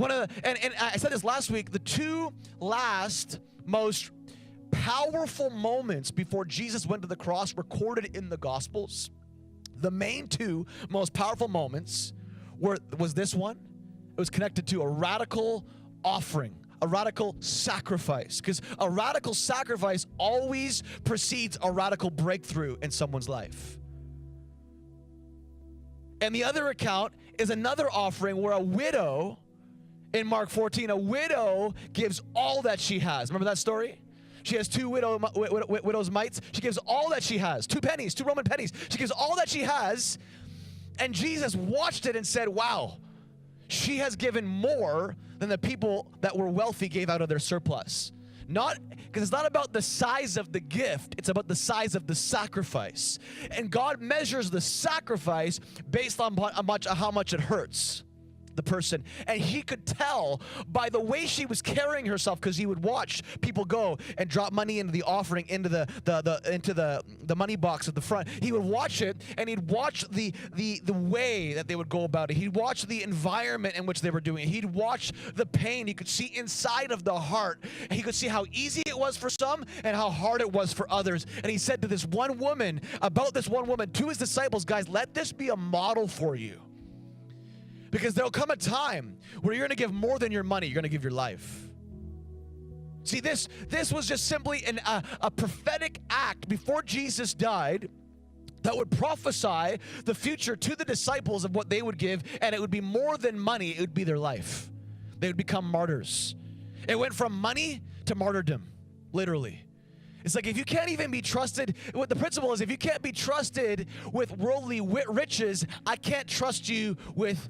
And I said this last week, the two last most powerful moments before Jesus went to the cross recorded in the Gospels, the main two most powerful moments was this one. It was connected to a radical offering, a radical sacrifice, because a radical sacrifice always precedes a radical breakthrough in someone's life. And the other account is another offering where a widow, in Mark 14, a widow gives all that she has. Remember that story? She has two widow's mites. She gives all that she has. 2 pennies, 2 Roman pennies. She gives all that she has. And Jesus watched it and said, wow, she has given more than the people that were wealthy gave out of their surplus. Because it's not about the size of the gift, it's about the size of the sacrifice. And God measures the sacrifice based on how much it hurts the person. And he could tell by the way she was carrying herself, because he would watch people go and drop money into the offering, into the money box at the front. He would watch it, and he'd watch the way that they would go about it. He'd watch the environment in which they were doing it. He'd watch the pain. He could see inside of the heart. He could see how easy it was for some and how hard it was for others. And he said to this one woman, to his disciples, guys, let this be a model for you. Because there'll come a time where you're going to give more than your money. You're going to give your life. See, this was just simply a prophetic act before Jesus died that would prophesy the future to the disciples of what they would give, and it would be more than money. It would be their life. They would become martyrs. It went from money to martyrdom, literally. It's like if you can't even be trusted, what the principle is, if you can't be trusted with worldly riches, I can't trust you with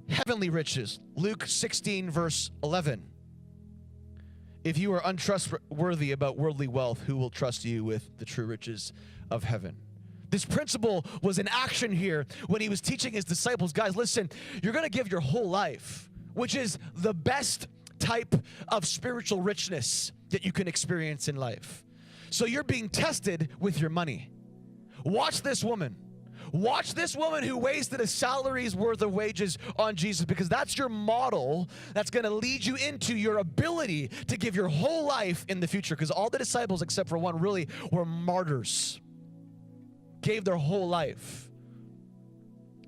heavenly riches. Luke 16 verse 11. If you are untrustworthy about worldly wealth, who will trust you with the true riches of heaven? This principle was in action here when he was teaching his disciples. Guys, listen, you're going to give your whole life, which is the best type of spiritual richness that you can experience in life. So you're being tested with your money. Watch this woman. Watch this woman who wasted a salary's worth of wages on Jesus, because that's your model that's going to lead you into your ability to give your whole life in the future. Because all the disciples, except for one, really were martyrs. Gave their whole life,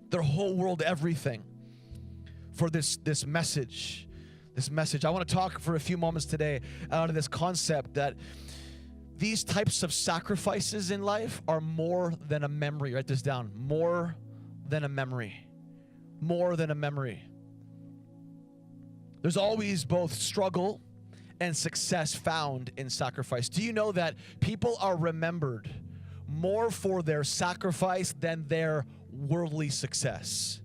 their whole world, everything for this message. This message. I want to talk for a few moments today out of this concept that these types of sacrifices in life are more than a memory. Write this down. More than a memory. More than a memory. There's always both struggle and success found in sacrifice. Do you know that people are remembered more for their sacrifice than their worldly success?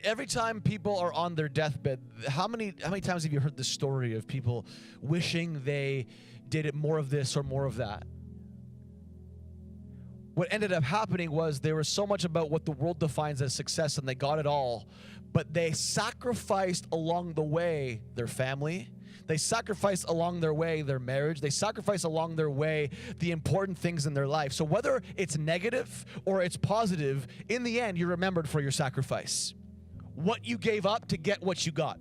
Every time people are on their deathbed, how many times have you heard the story of people wishing they did it more of this or more of that? What ended up happening was they were so much about what the world defines as success, and they got it all, but they sacrificed along the way their family. They sacrificed along their way their marriage. They sacrificed along their way the important things in their life. So whether it's negative or it's positive, in the end, you're remembered for your sacrifice. What you gave up to get what you got.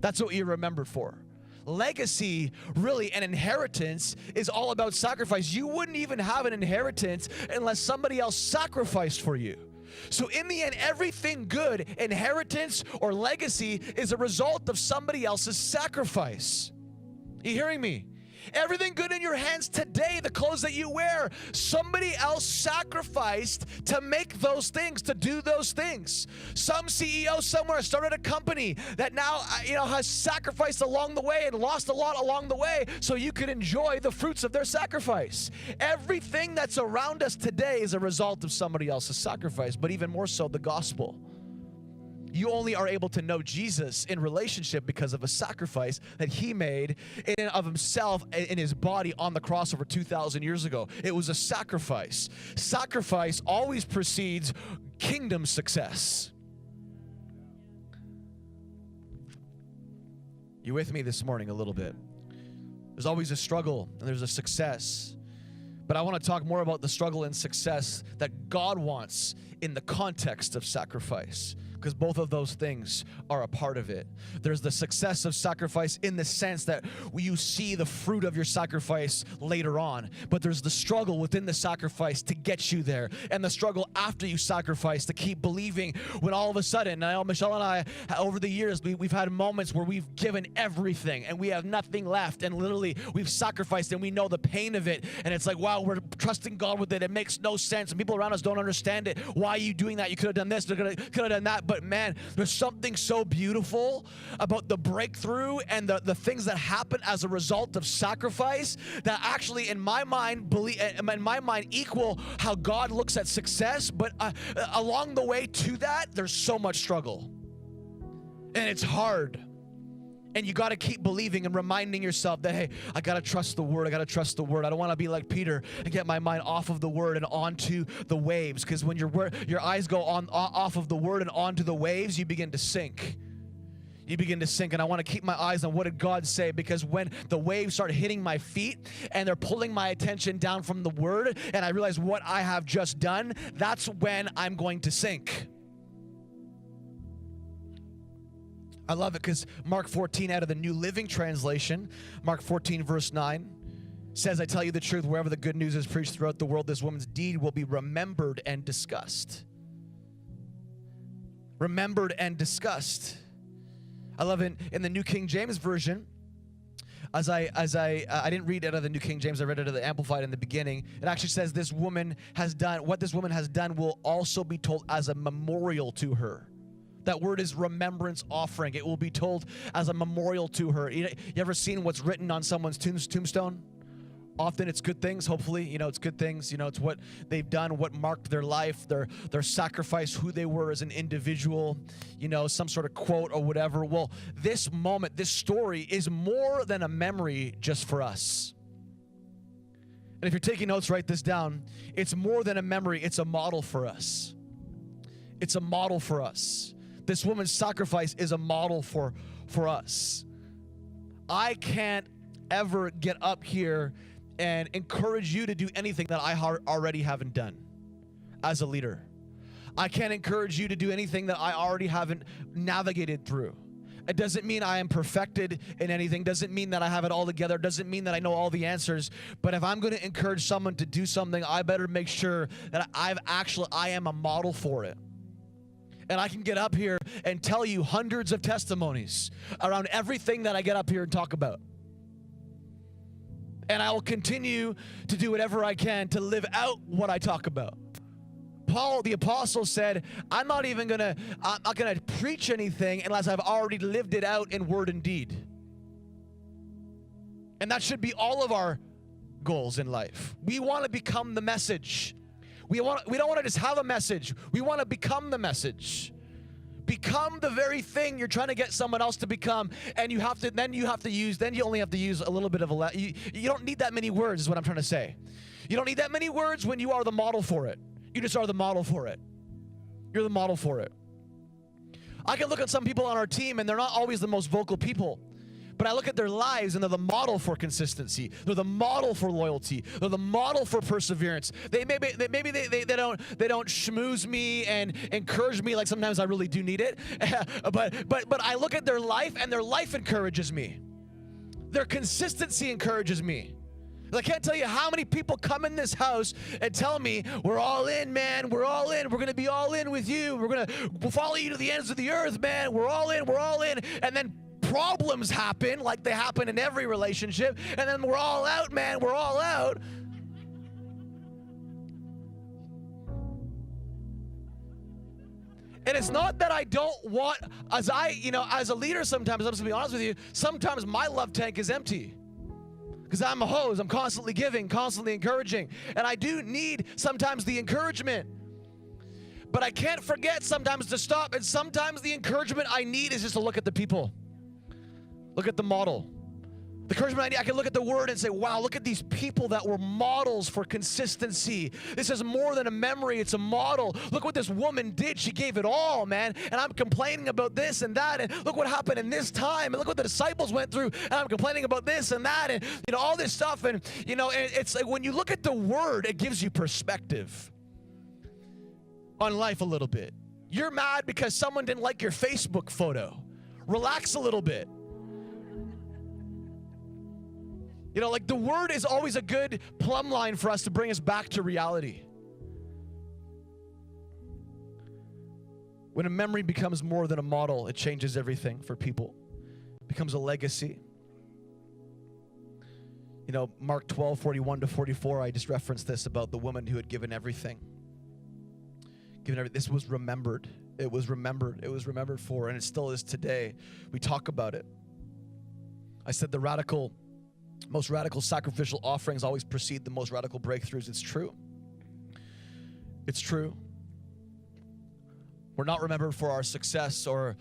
That's what you're remembered for. Legacy, really, an inheritance is all about sacrifice. You wouldn't even have an inheritance unless somebody else sacrificed for you. So in the end, everything good, inheritance or legacy, is a result of somebody else's sacrifice. You hearing me? Everything good in your hands today, the clothes that you wear, somebody else sacrificed to make those things, to do those things. Some CEO somewhere started a company that now, has sacrificed along the way and lost a lot along the way so you could enjoy the fruits of their sacrifice. Everything that's around us today is a result of somebody else's sacrifice, but even more so the gospel. You only are able to know Jesus in relationship because of a sacrifice that he made in and of himself in his body on the cross over 2,000 years ago. It was a sacrifice. Sacrifice always precedes kingdom success. You with me this morning a little bit? There's always a struggle and there's a success. But I want to talk more about the struggle and success that God wants in the context of sacrifice, because both of those things are a part of it. There's the success of sacrifice in the sense that you see the fruit of your sacrifice later on, but there's the struggle within the sacrifice to get you there, and the struggle after you sacrifice to keep believing when all of a sudden, I know Michelle and I, over the years, we've had moments where we've given everything and we have nothing left, and literally we've sacrificed and we know the pain of it, and it's like, wow, we're trusting God with it. It makes no sense, and people around us don't understand it. Why are you doing that? You could have done this, could have done that. But man, there's something so beautiful about the breakthrough and the things that happen as a result of sacrifice that actually, in my mind, equal how God looks at success. But along the way to that, there's so much struggle, and it's hard. And you got to keep believing and reminding yourself that, hey, I got to trust the word. I got to trust the word. I don't want to be like Peter and get my mind off of the word and onto the waves, because when your eyes go off of the word and onto the waves, you begin to sink. You begin to sink, and I want to keep my eyes on what did God say, because when the waves start hitting my feet and they're pulling my attention down from the word and I realize what I have just done, that's when I'm going to sink. I love it because Mark 14 out of the New Living Translation, Mark 14 verse 9 says, I tell you the truth, wherever the good news is preached throughout the world, this woman's deed will be remembered and discussed. Remembered and discussed. I love it in the New King James Version. As I didn't read it out of the New King James, I read it out of the Amplified in the beginning. It actually says what this woman has done will also be told as a memorial to her. That word is remembrance offering. It will be told as a memorial to her. You ever seen what's written on someone's tombstone? Often it's good things, hopefully. It's good things. It's what they've done, what marked their life, their sacrifice, who they were as an individual, some sort of quote or whatever. Well, this moment, this story is more than a memory just for us. And if you're taking notes, write this down. It's more than a memory. It's a model for us. It's a model for us. This woman's sacrifice is a model for us. I can't ever get up here and encourage you to do anything that I already haven't done as a leader. I can't encourage you to do anything that I already haven't navigated through. It doesn't mean I am perfected in anything. Doesn't mean that I have it all together. Doesn't mean that I know all the answers. But if I'm going to encourage someone to do something, I better make sure that I am a model for it. And I can get up here and tell you hundreds of testimonies around everything that I get up here and talk about. And I will continue to do whatever I can to live out what I talk about. Paul, the apostle, said, I'm not gonna preach anything unless I've already lived it out in word and deed. And that should be all of our goals in life. We want to become the message. We don't want to just have a message. We want to become the message. Become the very thing you're trying to get someone else to become, and you only have to use a little bit of you don't need that many words, is what I'm trying to say. You don't need that many words when you are the model for it. You just are the model for it. You're the model for it. I can look at some people on our team, and they're not always the most vocal people. But I look at their lives, and they're the model for consistency. They're the model for loyalty. They're the model for perseverance. They don't schmooze me and encourage me like sometimes I really do need it. but I look at their life, and their life encourages me. Their consistency encourages me. I can't tell you how many people come in this house and tell me, we're all in, man. We're all in. We're going to be all in with you. We'll follow you to the ends of the earth, man. We're all in. We're all in. And then problems happen like they happen in every relationship. And then we're all out, man. We're all out. And it's not that I don't want, as a leader sometimes, I'm just going to be honest with you, sometimes my love tank is empty. Because I'm a hose. I'm constantly giving, constantly encouraging. And I do need sometimes the encouragement. But I can't forget sometimes to stop. And sometimes the encouragement I need is just to look at the people. Look at the model. The encouragement I need, I can look at the word and say, wow, look at these people that were models for consistency. This is more than a memory, it's a model. Look what this woman did. She gave it all, man. And I'm complaining about this and that. And look what happened in this time. And look what the disciples went through. And I'm complaining about this and that. And, all this stuff. And, it's like when you look at the word, it gives you perspective on life a little bit. You're mad because someone didn't like your Facebook photo. Relax a little bit. You know, like the word is always a good plumb line for us to bring us back to reality. When a memory becomes more than a model, it changes everything for people. It becomes a legacy. You know, Mark 12:41-44, I just referenced this about the woman who had given everything. This was remembered. It was remembered. It was remembered for, and it still is today. We talk about it. I said the most radical sacrificial offerings always precede the most radical breakthroughs. It's true. It's true. We're not remembered for our success or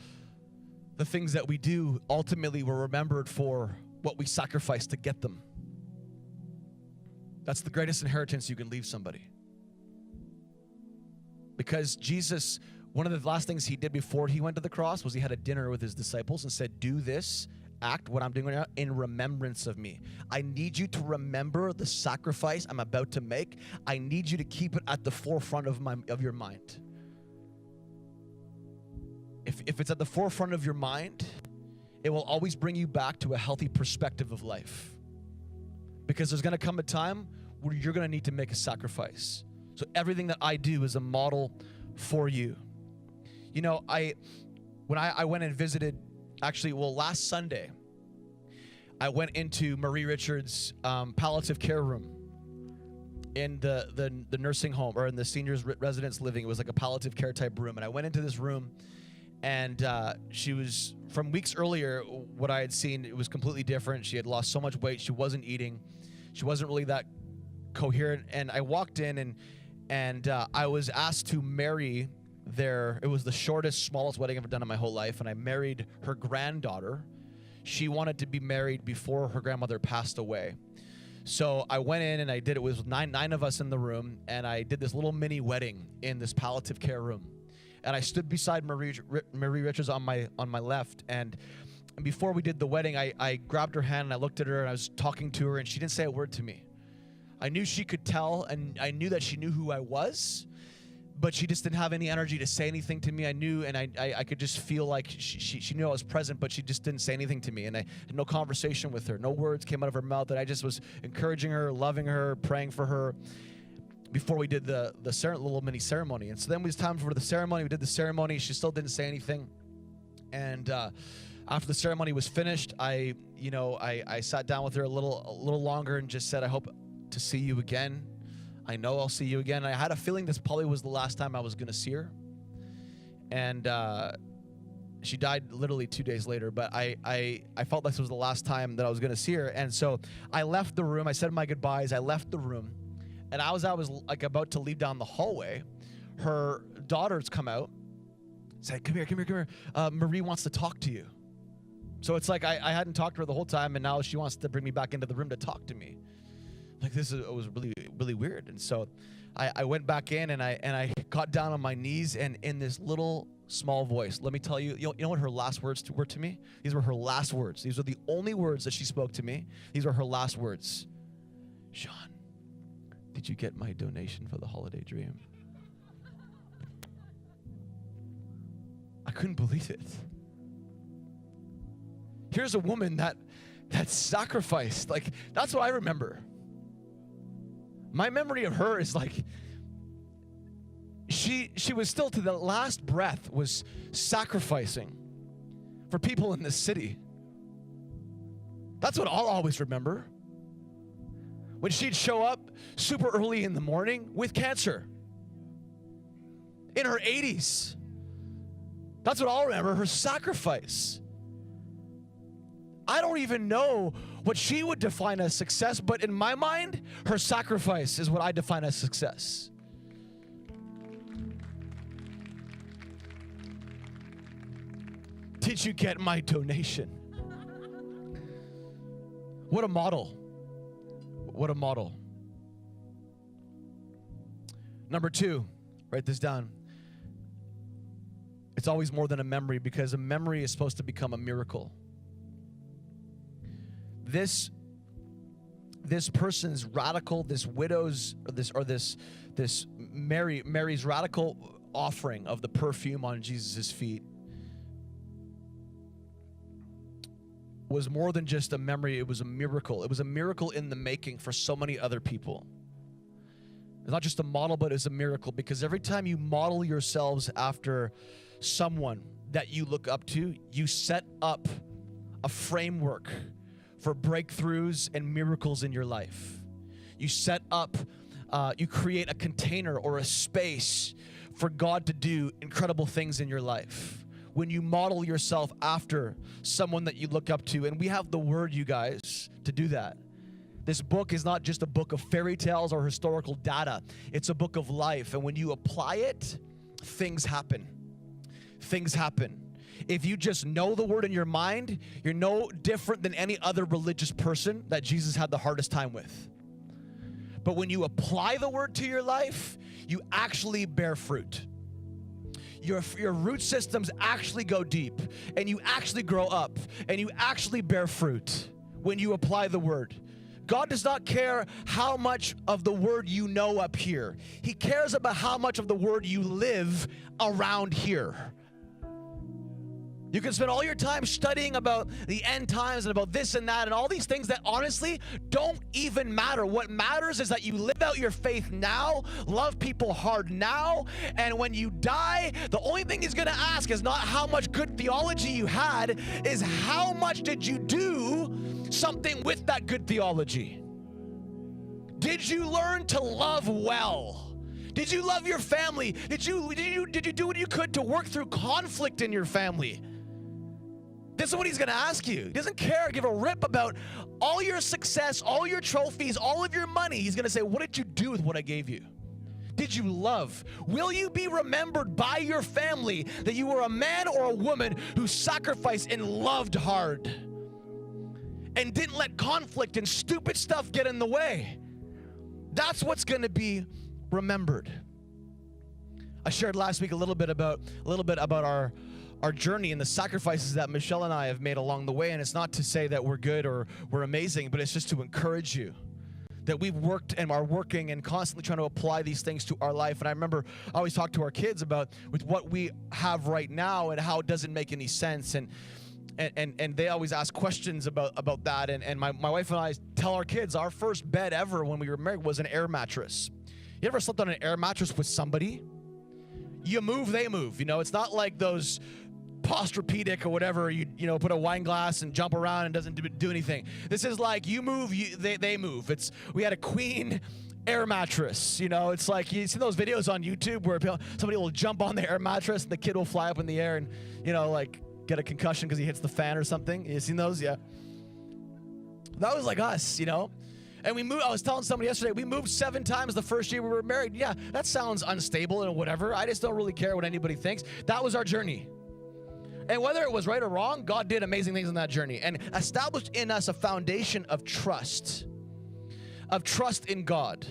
the things that we do. Ultimately, we're remembered for what we sacrifice to get them. That's the greatest inheritance you can leave somebody. Because Jesus, one of the last things he did before he went to the cross was he had a dinner with his disciples and said, do this, act what I'm doing right now in remembrance of me. I need you to remember the sacrifice I'm about to make. I need you to keep it at the forefront of your mind. If it's at the forefront of your mind, it will always bring you back to a healthy perspective of life. Because there's going to come a time where you're going to need to make a sacrifice. So everything that I do is a model for you. You know, when I went and visited, last Sunday, I went into Marie Richards' palliative care room in the nursing home, or in the seniors residence living. It was like a palliative care type room. And I went into this room, and she was, from weeks earlier, what I had seen, it was completely different. She had lost so much weight. She wasn't eating. She wasn't really that coherent. And I walked in, and I was asked to marry it was the shortest, smallest wedding I've ever done in my whole life. And I married her granddaughter. She wanted to be married before her grandmother passed away. So I went in and I did it with nine of us in the room. And I did this little mini wedding in this palliative care room. And I stood beside Marie Richards on my left. And before we did the wedding, I grabbed her hand and I looked at her and I was talking to her, and she didn't say a word to me. I knew she could tell, and I knew that she knew who I was, but she just didn't have any energy to say anything to me. I knew, and I could just feel like she knew I was present, but she just didn't say anything to me. And I had no conversation with her. No words came out of her mouth. And I just was encouraging her, loving her, praying for her before we did the little mini ceremony. And so then it was time for the ceremony. We did the ceremony. She still didn't say anything. And after the ceremony was finished, I sat down with her a little longer and just said, I hope to see you again. I know I'll see you again. And I had a feeling this probably was the last time I was going to see her. And she died literally 2 days later, but I felt like this was the last time that I was going to see her. And so I left the room. I said my goodbyes. I left the room. And I was like about to leave down the hallway. Her daughters come out, said, come here. Marie wants to talk to you. So it's like I hadn't talked to her the whole time, and now she wants to bring me back into the room to talk to me. Like it was really, really weird. And so I went back in and I got down on my knees, and in this little small voice, let me tell you, you know what her last words were to me? These were her last words. These were the only words that she spoke to me. These were her last words. Sean, did you get my donation for the holiday dream? I couldn't believe it. Here's a woman that sacrificed. Like, that's what I remember. My memory of her is like, she was still, to the last breath, was sacrificing for people in this city. That's what I'll always remember. When she'd show up super early in the morning with cancer in her 80s. That's what I'll remember, her sacrifice. I don't even know what she would define as success, but in my mind, her sacrifice is what I define as success. Did you get my donation? What a model. What a model. Number 2, write this down. It's always more than a memory, because a memory is supposed to become a miracle. This person's radical, this widow's, Mary's radical offering of the perfume on Jesus' feet was more than just a memory. It was a miracle. It was a miracle in the making for so many other people. It's not just a model, but it's a miracle, because every time you model yourselves after someone that you look up to, you set up a framework for breakthroughs and miracles in your life. You set up, you create a container or a space for God to do incredible things in your life when you model yourself after someone that you look up to. And we have the word, you guys, to do that. This book is not just a book of fairy tales or historical data. It's a book of life. And when you apply it, things happen. Things happen. If you just know the word in your mind, you're no different than any other religious person that Jesus had the hardest time with. But when you apply the word to your life, you actually bear fruit. Your root systems actually go deep, and you actually grow up, and you actually bear fruit when you apply the word. God does not care how much of the word you know up here. He cares about how much of the word you live around here. You can spend all your time studying about the end times and about this and that and all these things that honestly don't even matter. What matters is that you live out your faith now, love people hard now, and when you die, the only thing he's going to ask is not how much good theology you had, is how much did you do something with that good theology? Did you learn to love well? Did you love your family? Did you do what you could to work through conflict in your family? This is what he's going to ask you. He doesn't care, give a rip about all your success, all your trophies, all of your money. He's going to say, what did you do with what I gave you? Did you love? Will you be remembered by your family that you were a man or a woman who sacrificed and loved hard and didn't let conflict and stupid stuff get in the way? That's what's going to be remembered. I shared last week a little bit about our journey and the sacrifices that Michelle and I have made along the way. And it's not to say that we're good or we're amazing, but it's just to encourage you that we've worked and are working and constantly trying to apply these things to our life. And I remember I always talk to our kids about with what we have right now and how it doesn't make any sense. And they always ask questions about that. And my wife and I tell our kids our first bed ever when we were married was an air mattress. You ever slept on an air mattress with somebody? You move, they move. You know, it's not like those Posturepedic or whatever, you put a wine glass and jump around and doesn't do anything. This is like you move, they move. We had a queen air mattress. It's like you see those videos on YouTube where somebody will jump on the air mattress and the kid will fly up in the air and like get a concussion because he hits the fan or something. You seen those? Yeah. That was like us, And we moved. I was telling somebody yesterday, we moved 7 times the first year we were married. Yeah, that sounds unstable and whatever. I just don't really care what anybody thinks. That was our journey. And whether it was right or wrong, God did amazing things on that journey and established in us a foundation of trust in God.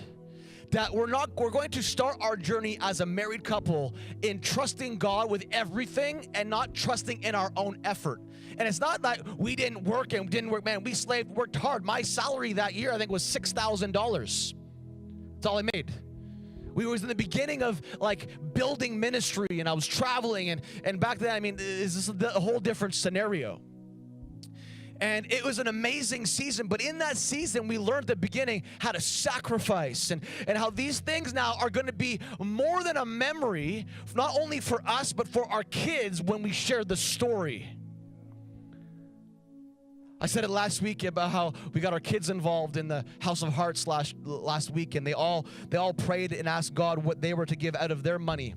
That we're going to start our journey as a married couple in trusting God with everything and not trusting in our own effort. And it's not that we didn't work, man, we worked hard. My salary that year, I think, was $6,000. That's all I made. We was in the beginning of like building ministry, and I was traveling, and back then, this is a whole different scenario. And it was an amazing season, but in that season, we learned at the beginning how to sacrifice and how these things now are going to be more than a memory, not only for us, but for our kids when we share the story. I said it last week about how we got our kids involved in the House of Hearts last week, and they all prayed and asked God what they were to give out of their money,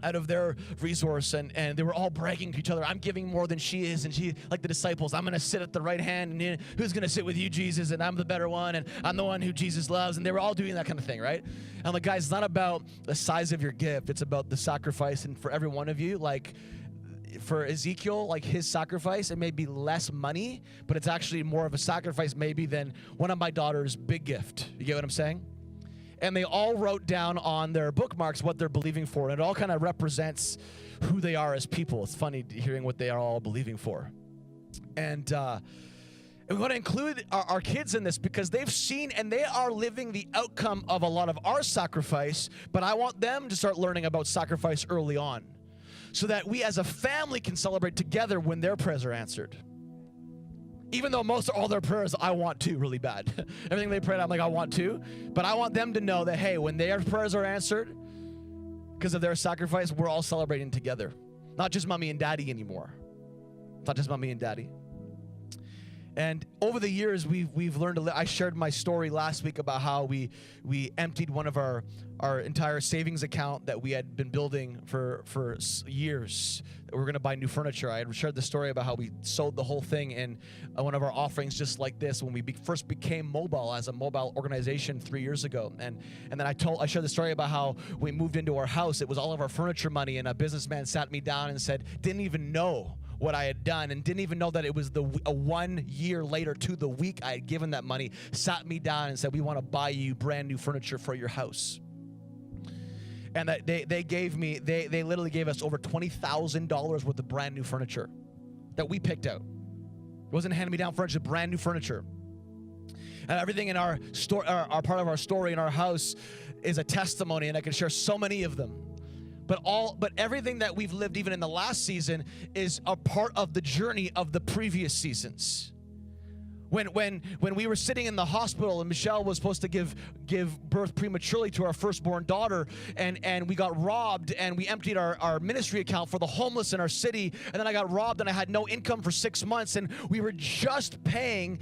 out of their resource, and they were all bragging to each other. I'm giving more than she is, and she, like the disciples, I'm going to sit at the right hand, and who's going to sit with you, Jesus, and I'm the better one, and I'm the one who Jesus loves, and they were all doing that kind of thing, right? And I'm like, guys, it's not about the size of your gift, it's about the sacrifice, and for every one of you, like, for Ezekiel, like his sacrifice, it may be less money, but it's actually more of a sacrifice maybe than one of my daughter's big gift. You get what I'm saying? And they all wrote down on their bookmarks what they're believing for, and it all kind of represents who they are as people. It's funny hearing what they are all believing for. And And we want to include our kids in this because they've seen and they are living the outcome of a lot of our sacrifice, but I want them to start learning about sacrifice early on so that we as a family can celebrate together when their prayers are answered. Even though all their prayers I want to really bad. Everything they prayed, I'm like, I want to. But I want them to know that, hey, when their prayers are answered because of their sacrifice, we're all celebrating together. Not just mommy and daddy anymore. Not just mommy and daddy. And over the years, we've learned. I shared my story last week about how we emptied one of our entire savings account that we had been building for years. We were going to buy new furniture. I had shared the story about how we sold the whole thing in one of our offerings just like this when we first became mobile as a mobile organization 3 years ago. And then I shared the story about how we moved into our house. It was all of our furniture money, and a businessman sat me down and said, didn't even know what I had done and didn't even know that it was a 1 year later to the week I had given that money, sat me down and said, we want to buy you brand new furniture for your house. And that they literally gave us over $20,000 worth of brand new furniture that we picked out. It wasn't hand-me-down furniture, brand new furniture. And everything in our our part of our story in our house is a testimony, and I can share so many of them. But everything that we've lived even in the last season is a part of the journey of the previous seasons. When we were sitting in the hospital and Michelle was supposed to give birth prematurely to our firstborn daughter, and we got robbed, and we emptied our ministry account for the homeless in our city, and then I got robbed and I had no income for 6 months, and we were just paying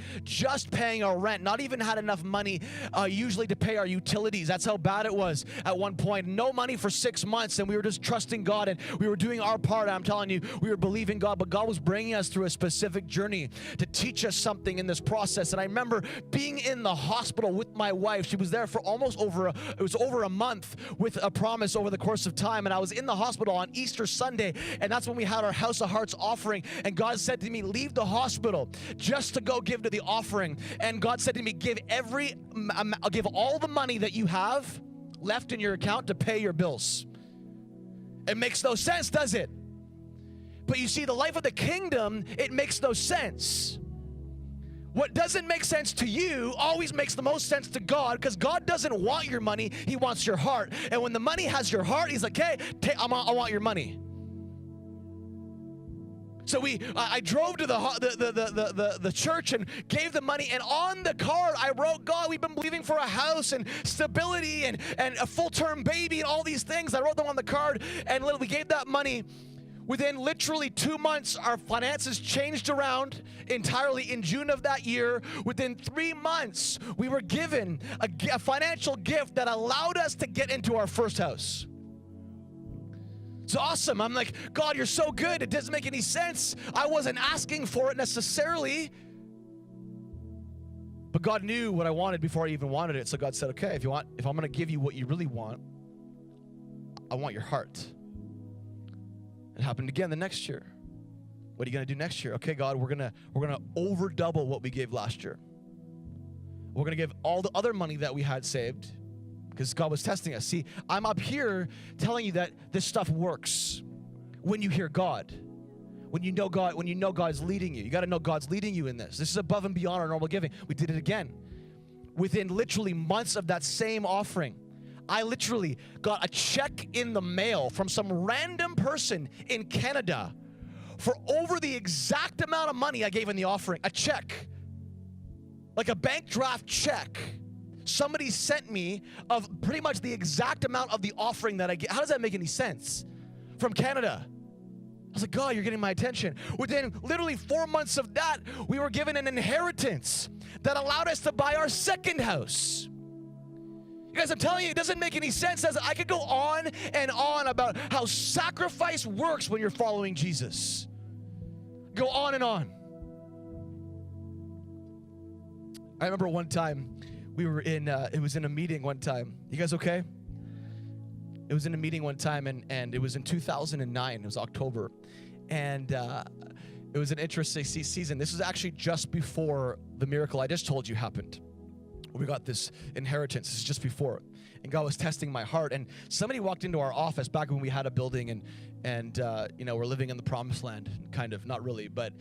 our rent, not even had enough money usually to pay our utilities. That's how bad it was at one point. No money for 6 months, and we were just trusting God, and we were doing our part. I'm telling you, we were believing God, but God was bringing us through a specific journey to teach us something in this process. And I remember being in the hospital with my wife. She was there for over a month with a promise over the course of time. And I was in the hospital on Easter Sunday, and that's when we had our House of Hearts offering. And God said to me, leave the hospital just to go give to the offering. And God said to me, give all the money that you have left in your account to pay your bills. It makes no sense, does it? But you see, the life of the kingdom, it makes no sense. What doesn't make sense to you always makes the most sense to God, because God doesn't want your money, He wants your heart. And when the money has your heart, He's like, hey, I want your money. So I drove to the church and gave the money, and on the card I wrote, God, we've been believing for a house and stability and a full-term baby and all these things. I wrote them on the card, and literally gave that money. Within literally 2 months, our finances changed around entirely in June of that year. Within 3 months, we were given a financial gift that allowed us to get into our first house. It's awesome. I'm like, God, you're so good. It doesn't make any sense. I wasn't asking for it necessarily, but God knew what I wanted before I even wanted it. So God said, okay, if I'm going to give you what you really want, I want your heart. It happened again the next year. What are you going to do next year? Okay, God, we're going to over double what we gave last year. We're going to give all the other money that we had saved, because God was testing us. See, I'm up here telling you that this stuff works when you hear God. When you know God's leading you. You got to know God's leading you in this. This is above and beyond our normal giving. We did it again. Within literally months of that same offering, I literally got a check in the mail from some random person in Canada for over the exact amount of money I gave in the offering. A check. Like a bank draft check. Somebody sent me of pretty much the exact amount of the offering that I gave. How does that make any sense? From Canada. I was like, God, you're getting my attention. Within literally 4 months of that, we were given an inheritance that allowed us to buy our second house. You guys, I'm telling you, it doesn't make any sense. I could go on and on about how sacrifice works when you're following Jesus. Go on and on. I remember one time we were it was in a meeting one time. You guys okay? It was in a meeting one time, and it was in 2009. It was October. And it was an interesting season. This was actually just before the miracle I just told you happened. we got this inheritance. This is just before. And God was testing my heart. And somebody walked into our office back when we had a building and we're living in the promised land, kind of, not really. But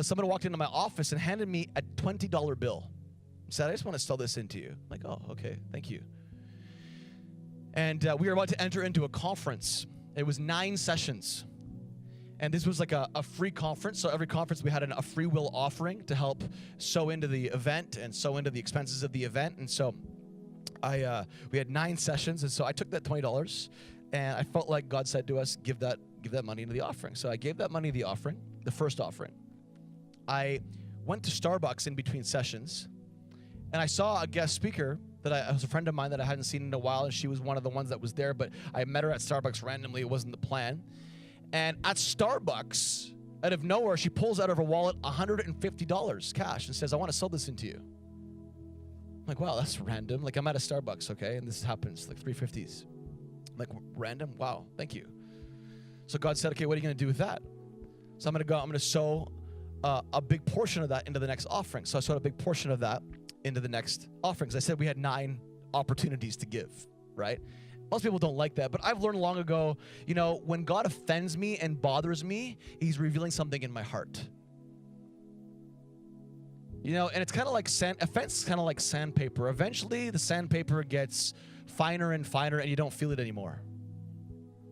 somebody walked into my office and handed me a $20 bill. Said, I just want to sell this into you. I'm like, oh, okay, thank you. And we were about to enter into a conference. It was 9 sessions. And this was like a free conference. So every conference we had a free will offering to help sow into the event and sow into the expenses of the event. And so we had 9 sessions. And so I took that $20 and I felt like God said to us, give that money into the offering. So I gave that money to the offering, the first offering. I went to Starbucks in between sessions and I saw a guest speaker that was a friend of mine that I hadn't seen in a while. And she was one of the ones that was there, but I met her at Starbucks randomly. It wasn't the plan. And at Starbucks, out of nowhere, she pulls out of her wallet $150 cash and says, I want to sell this into you. I'm like, wow, that's random. Like, I'm at a Starbucks, okay? And this happens, like 350s. I'm like, random? Wow, thank you. So God said, okay, what are you going to do with that? So I'm going to sow a big portion of that into the next offering. So I sowed a big portion of that into the next offerings. I said we had 9 opportunities to give, right? Most people don't like that, but I've learned long ago, when God offends me and bothers me, he's revealing something in my heart. And it's kind of like offense is kind of like sandpaper. Eventually, the sandpaper gets finer and finer, and you don't feel it anymore.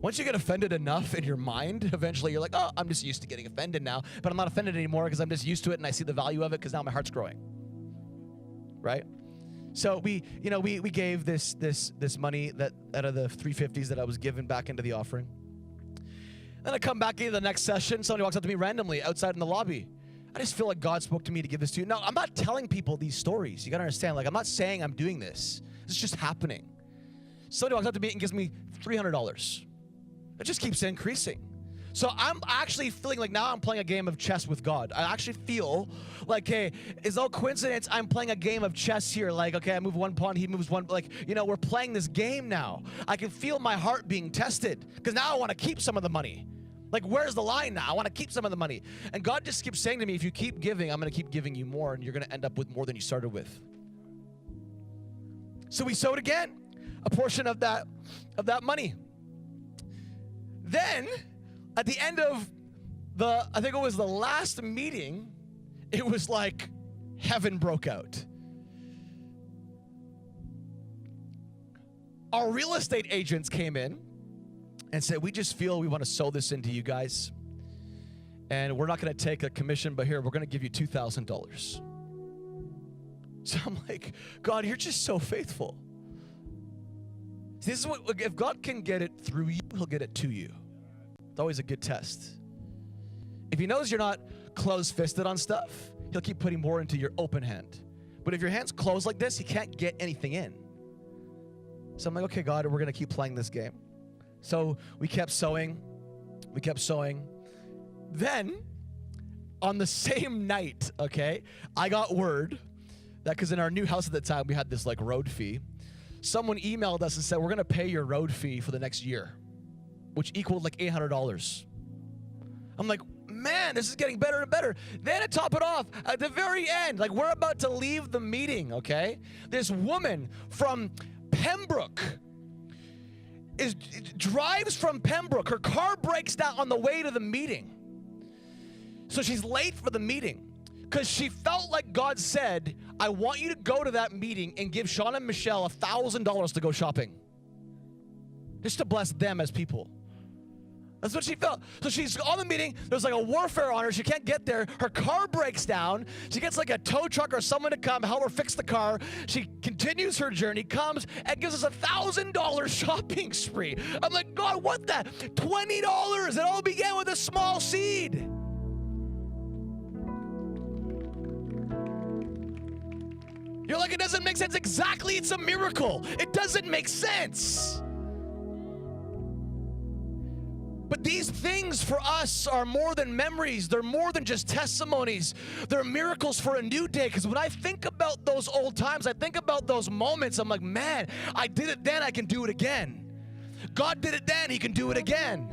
Once you get offended enough in your mind, eventually you're like, oh, I'm just used to getting offended now, but I'm not offended anymore because I'm just used to it, and I see the value of it because now my heart's growing, right? So we gave this money that out of the 350s that I was given back into the offering. Then I come back into the next session. Somebody walks up to me randomly outside in the lobby. I just feel like God spoke to me to give this to you. No, I'm not telling people these stories. You got to understand, like, I'm not saying I'm doing this. It's just happening. Somebody walks up to me and gives me $300. It just keeps increasing. So I'm actually feeling like now I'm playing a game of chess with God. I actually feel like, hey, it's no coincidence I'm playing a game of chess here. Like, okay, I move one pawn, he moves one. Like, we're playing this game now. I can feel my heart being tested because now I want to keep some of the money. Like, where's the line now? I want to keep some of the money. And God just keeps saying to me, if you keep giving, I'm going to keep giving you more, and you're going to end up with more than you started with. So we sowed again a portion of that money. Then, at the end of I think it was the last meeting, it was like heaven broke out. Our real estate agents came in and said, we just feel we want to sow this into you guys. And we're not going to take a commission, but here, we're going to give you $2,000. So I'm like, God, you're just so faithful. See, this is what, if God can get it through you, he'll get it to you. It's always a good test. If he knows you're not closed-fisted on stuff, he'll keep putting more into your open hand. But if your hand's closed like this, he can't get anything in. So I'm like, okay, God, we're going to keep playing this game. So we kept sowing. We kept sowing. Then, on the same night, okay, I got word that because in our new house at the time, we had this like road fee. Someone emailed us and said, we're going to pay your road fee for the next year, which equaled like $800. I'm like, man, this is getting better and better. Then to top it off, at the very end, like we're about to leave the meeting, okay? This woman from Pembroke drives from Pembroke. Her car breaks down on the way to the meeting. So she's late for the meeting because she felt like God said, I want you to go to that meeting and give Sean and Michelle $1,000 to go shopping. Just to bless them as people. That's what she felt. So she's on the meeting. There's like a warfare on her. She can't get there. Her car breaks down. She gets like a tow truck or someone to come help her fix the car. She continues her journey, comes and gives us $1,000 shopping spree. I'm like, God, what the? $20. It all began with a small seed. You're like, it doesn't make sense. Exactly, it's a miracle. It doesn't make sense. But these things for us are more than memories. They're more than just testimonies. They're miracles for a new day. Because when I think about those old times, I think about those moments, I'm like, man, I did it then, I can do it again. God did it then, he can do it again.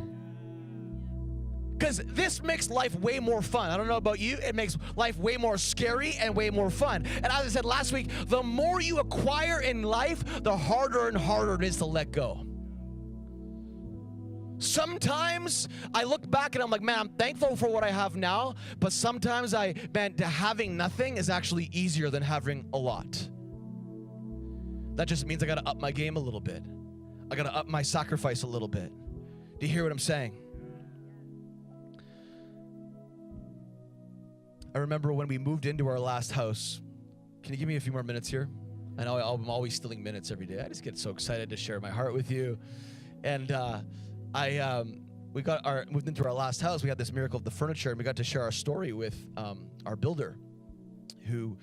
Because this makes life way more fun. I don't know about you, it makes life way more scary and way more fun. And as I said last week, the more you acquire in life, the harder and harder it is to let go. Sometimes I look back and I'm like, man, I'm thankful for what I have now, but sometimes having nothing is actually easier than having a lot. That just means I gotta up my game a little bit. I gotta up my sacrifice a little bit. Do you hear what I'm saying? I remember when we moved into our last house. Can you give me a few more minutes here? I know I'm always stealing minutes every day. I just get so excited to share my heart with you. And we moved into our last house. We had this miracle of the furniture, and we got to share our story with our builder, who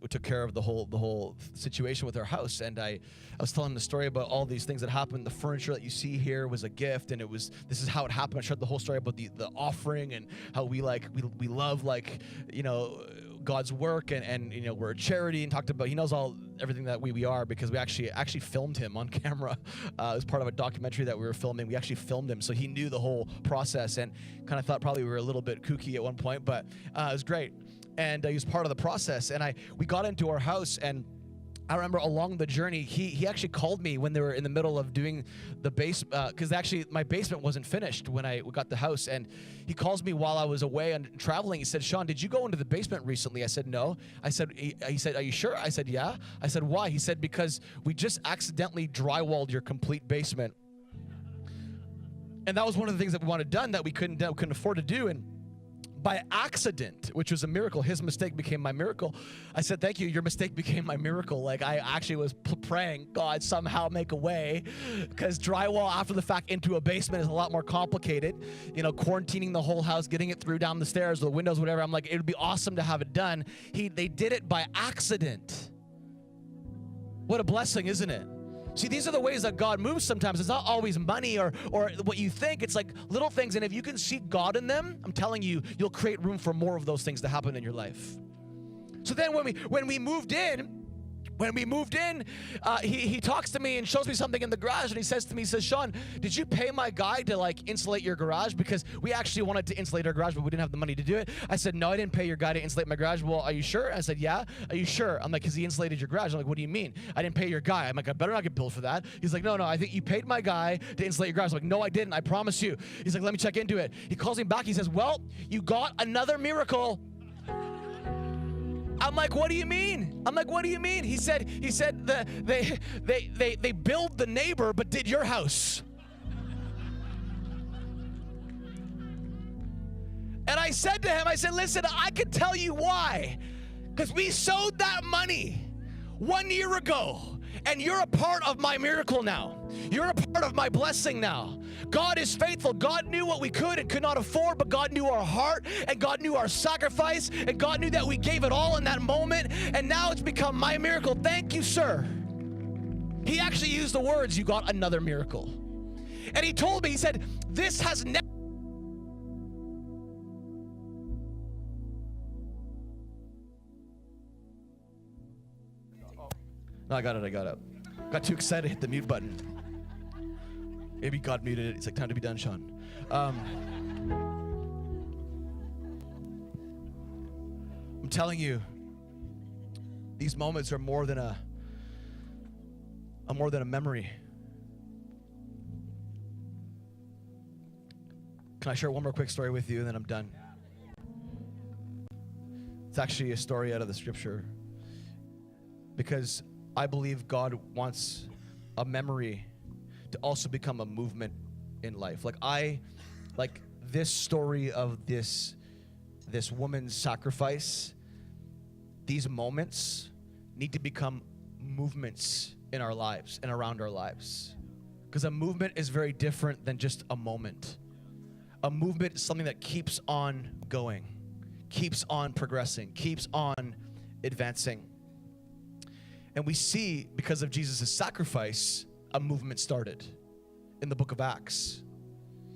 took care of the whole situation with our house. And I was telling him the story about all these things that happened. The furniture that you see here was a gift, and this is how it happened. I shared the whole story about the offering and how we love God's work, and we're a charity, and talked about, he knows everything that we are, because we actually filmed him on camera as part of a documentary that we were filming. We actually filmed him, so he knew the whole process, and kind of thought probably we were a little bit kooky at one point, but it was great. And he was part of the process, and we got into our house, and I remember along the journey, he actually called me when they were in the middle of doing the basement, because actually my basement wasn't finished when we got the house, and he calls me while I was away and traveling. He said, Sean, did you go into the basement recently? I said, no. He said, are you sure? I said, yeah. I said, why? He said, because we just accidentally drywalled your complete basement. And that was one of the things that we wanted done that we couldn't afford to do, and by accident, which was a miracle, his mistake became my miracle. I said, thank you, your mistake became my miracle. Like, I actually was praying, God, somehow make a way, because drywall after the fact into a basement is a lot more complicated. Quarantining the whole house, getting it through down the stairs, the windows, whatever. I'm like, it would be awesome to have it done. They did it by accident. What a blessing, isn't it? See, these are the ways that God moves sometimes. It's not always money or what you think. It's like little things, and if you can see God in them, I'm telling you, you'll create room for more of those things to happen in your life. So then when we moved in, he talks to me and shows me something in the garage, and he says to me, Sean, did you pay my guy to insulate your garage? Because we actually wanted to insulate our garage, but we didn't have the money to do it. I said, no, I didn't pay your guy to insulate my garage. Well, are you sure? I said, yeah. Are you sure? I'm like, because he insulated your garage. I'm like, what do you mean? I didn't pay your guy. I'm like, I better not get billed for that. He's like, no, I think you paid my guy to insulate your garage. I'm like, no, I didn't. I promise you. He's like, let me check into it. He calls me back. He says, well, you got another miracle. I'm like, what do you mean? He said they billed the neighbor but did your house. And I said to him, listen, I can tell you why. Because we sowed that money 1 year ago, and you're a part of my miracle now. You're a part of my blessing now. God is faithful. God knew what we could and could not afford, but God knew our heart, and God knew our sacrifice, and God knew that we gave it all in that moment, and now it's become my miracle. Thank you, sir. He actually used the words, you got another miracle. And he told me, he said, this has never... No, I got it. Got too excited, hit the mute button. Maybe God muted it. It's like, time to be done, Sean. I'm telling you, these moments are more than a memory. Can I share one more quick story with you, and then I'm done? It's actually a story out of the scripture, because I believe God wants a memory to also become a movement in life. Like this story of this woman's sacrifice, these moments need to become movements in our lives and around our lives. Because a movement is very different than just a moment. A movement is something that keeps on going, keeps on progressing, keeps on advancing. And we see, because of Jesus' sacrifice, a movement started in the book of Acts.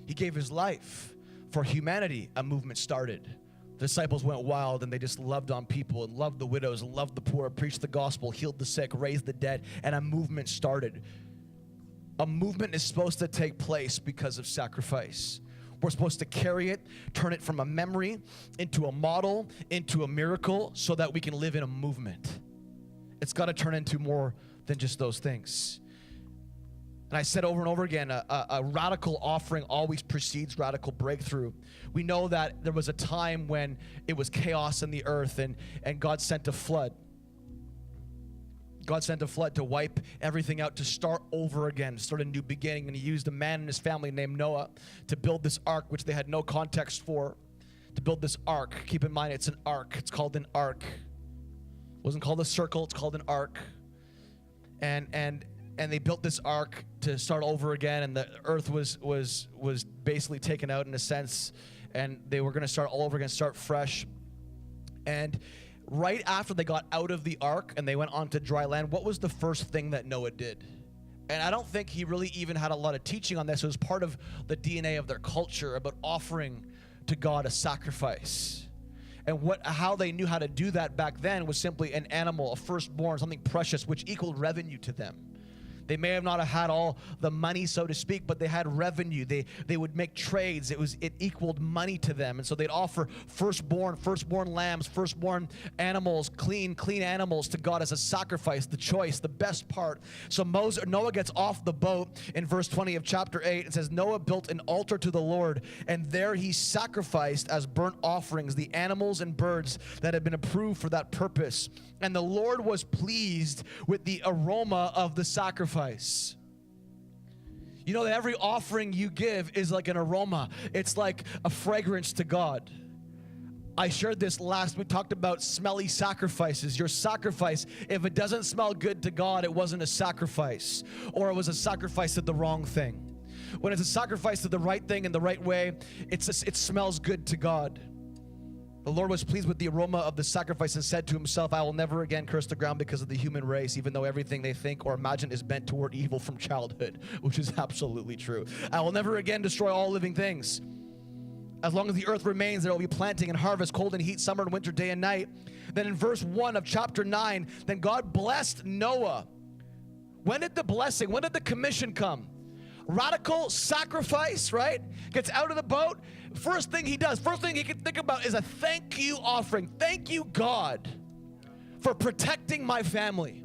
He gave his life for humanity. A movement started. The disciples went wild, and they just loved on people and loved the widows, loved the poor, preached the gospel, healed the sick, raised the dead, and a movement started. A movement is supposed to take place because of sacrifice. We're supposed to carry it, turn it from a memory into a model, into a miracle, so that we can live in a movement. It's got to turn into more than just those things. And I said over and over again, a radical offering always precedes radical breakthrough. We know that there was a time when it was chaos in the earth, and God sent a flood. God sent a flood to wipe everything out, to start over again, start a new beginning. And he used a man and his family named Noah to build this ark, which they had no context for, to build this ark. Keep in mind, it's an ark. It's called an ark. It wasn't called a circle. It's called an ark. And they built this ark to start over again, and the earth was basically taken out in a sense, and they were going to start all over again, start fresh. And right after they got out of the ark and they went onto dry land, what was the first thing that Noah did? And I don't think he really even had a lot of teaching on this. It was part of the DNA of their culture about offering to God a sacrifice. And how they knew how to do that back then was simply an animal, a firstborn, something precious, which equaled revenue to them. They may have not have had all the money, so to speak, but they had revenue. They would make trades. It equaled money to them. And so they'd offer firstborn lambs, firstborn animals, clean animals to God as a sacrifice, the choice, the best part. So Noah gets off the boat in verse 20 of chapter 8. It says, Noah built an altar to the Lord, and there he sacrificed as burnt offerings the animals and birds that had been approved for that purpose. And the Lord was pleased with the aroma of the sacrifice. You know that every offering you give is like an aroma. It's like a fragrance to God. I shared this last week, talked about smelly sacrifices. Your sacrifice, if it doesn't smell good to God, it wasn't a sacrifice, or it was a sacrifice of the wrong thing. When it's a sacrifice of the right thing in the right way, it smells good to God. The Lord was pleased with the aroma of the sacrifice and said to himself, I will never again curse the ground because of the human race, even though everything they think or imagine is bent toward evil from childhood, which is absolutely true. I will never again destroy all living things. As long as the earth remains, there will be planting and harvest, cold and heat, summer and winter, day and night. Then in verse 1 of chapter 9, then God blessed Noah. When did the commission come? Radical sacrifice, right? Gets out of the boat. First thing he can think about is a thank you offering. Thank you, God, for protecting my family.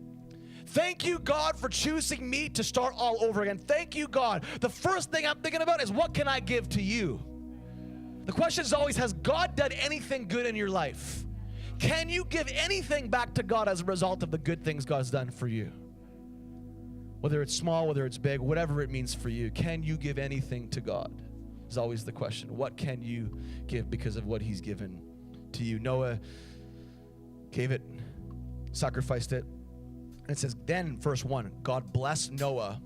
Thank you, God, for choosing me to start all over again. Thank you, God. The first thing I'm thinking about is, what can I give to you? The question is always, has God done anything good in your life? Can you give anything back to God as a result of the good things God's done for you? Whether it's small, whether it's big, whatever it means for you, can you give anything to God? Is always the question. What can you give because of what he's given to you? Noah gave it, sacrificed it. And it says, then verse 1, God blessed Noah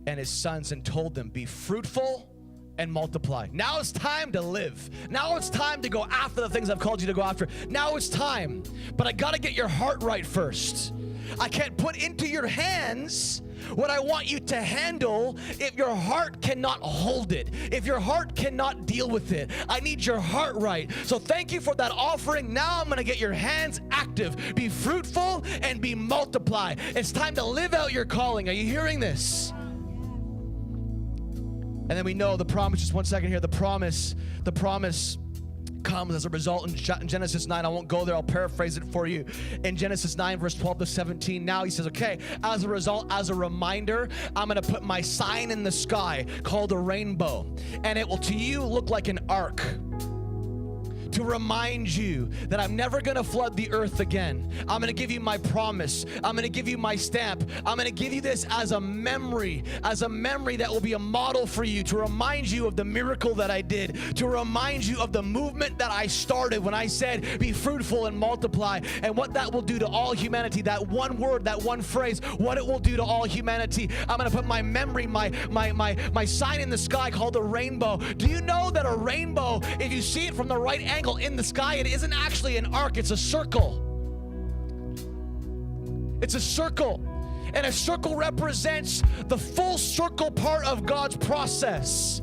and his sons and told them, be fruitful and multiply. Now it's time to live. Now it's time to go after the things I've called you to go after. Now it's time. But I got to get your heart right first. I can't put into your hands what I want you to handle if your heart cannot hold it, if your heart cannot deal with it. I need your heart right. So thank you for that offering. Now I'm going to get your hands active. Be fruitful and be multiply. It's time to live out your calling. Are you hearing this? And then we know the promise, just one second here, the promise comes as a result in Genesis 9. I won't go there. I'll paraphrase it for you. In Genesis 9, verse 12 to 17, now he says, okay, as a result, as a reminder, I'm going to put my sign in the sky called a rainbow, and it will to you look like an ark, to remind you that I'm never going to flood the earth again. I'm going to give you my promise. I'm going to give you my stamp. I'm going to give you this as a memory that will be a model for you, to remind you of the miracle that I did, to remind you of the movement that I started when I said, be fruitful and multiply, and what that will do to all humanity. That one word, that one phrase, what it will do to all humanity. I'm going to put my memory, my sign in the sky called a rainbow. Do you know that a rainbow, if you see it from the right angle in the sky, it isn't actually an arc, it's a circle. It's a circle. And a circle represents the full circle part of God's process.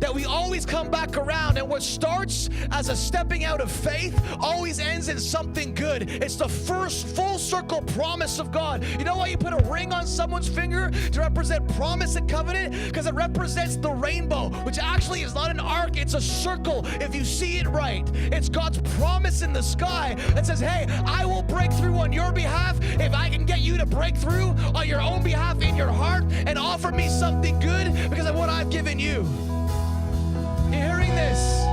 that we always come back around, and what starts as a stepping out of faith always ends in something good. It's the first full circle promise of God. You know why you put a ring on someone's finger? To represent promise and covenant? Because it represents the rainbow, which actually is not an arc, it's a circle if you see it right. It's God's promise in the sky that says, hey, I will break through on your behalf if I can get you to break through on your own behalf in your heart and offer me something good because of what I've given you. You hearing this?